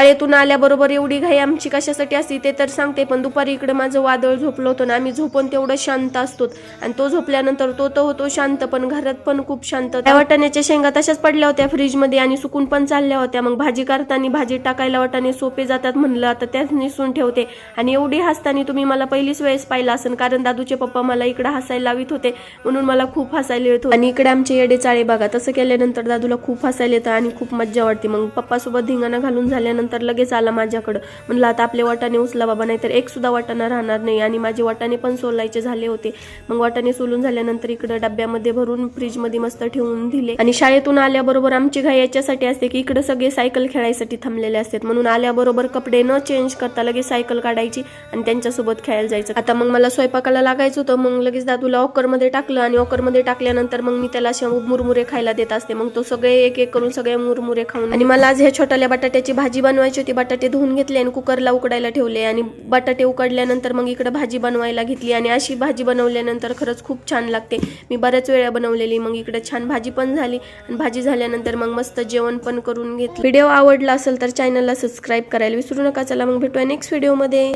शाळेतून आल्याबरोबर एवढी घाई आमची कशासाठी असते ते तर सांगते, पण दुपारी इकडे माझं वादळ झोपलं होतं ना, आम्ही झोपून तेवढं शांत असतो आणि तो झोपल्यानंतर तो तर होतो शांत, पण घरात पण खूप शांत. त्या वाटाण्याच्या शेंगा तशाच पडल्या होत्या फ्रीजमध्ये आणि सुकून पण चालल्या होत्या. मग भाजी करताना भाजी टाकायला वाटाणे सोपे जातात म्हणलं आता त्याच निसून ठेवते. आणि एवढी हसताना तुम्ही मला पहिलीच वेळेस पाहिलं असेल, कारण दादूचे पप्पा मला इकडे हसायला लावित होते म्हणून मला खूप हसायला येत होतं. आणि इकडे आमचे येडे चाळे बघा, तसं केल्यानंतर दादूला खूप हसायला येतं आणि खूप मज्जा वाटते. मग पप्पासोबत धिंगाणा घालून झाल्यानंतर लगेच आला माझ्याकडं, म्हणलं आता आपले वाटाणे उचला बाबा, नाहीतर एक सुद्धा वाटाणा राहणार नाही. आणि माझे वाटाणे पण सोलायचे झाले होते. मग वाटाणे सोलून झाल्यानंतर इकडे डब्यामध्ये भरून फ्रीजमध्ये मस्त ठेवून दिले. आणि शाळेतून आल्याबरोबर आमची घाई याच्यासाठी असते की इकडे सगळे सायकल खेळायसाठी थांबलेले असतात, म्हणून आल्याबरोबर कपडे न चेंज करता लगेच सायकल काढायची आणि त्यांच्यासोबत खेळायला जायचं. आता मग मला स्वयंपाकाला लागायचं होतं, मग लगेच दादूला ऑकरमध्ये टाकलं आणि ऑकरमध्ये टाकल्यानंतर मग मी त्याला असे मुरमुरे खायला देत असते. मग तो सगळे एक एक करून सगळे मुरमुरे खाऊन. आणि मला आज ह्या छोट्याल्या बटाट्याची भाजी बनवायची होती. बटाटे धुवून घेतले आणि कुकरला उकडायला ठेवले आणि बटाटे उकडल्यानंतर मग इकडे भाजी बनवायला घेतली. आणि अशी भाजी बनवल्यानंतर खरंच खूप छान लागते. मी बऱ्याच वेळा बनवलेली. मग इकडे छान भाजी पण झाली आणि भाजी झाल्यानंतर मग मस्त जेवण पण करून घेतलं. व्हिडिओ आवडला असेल तर चॅनलला सबस्क्राईब करायला विसरू नका. चला मग भेटूया नेक्स्ट व्हिडिओमध्ये.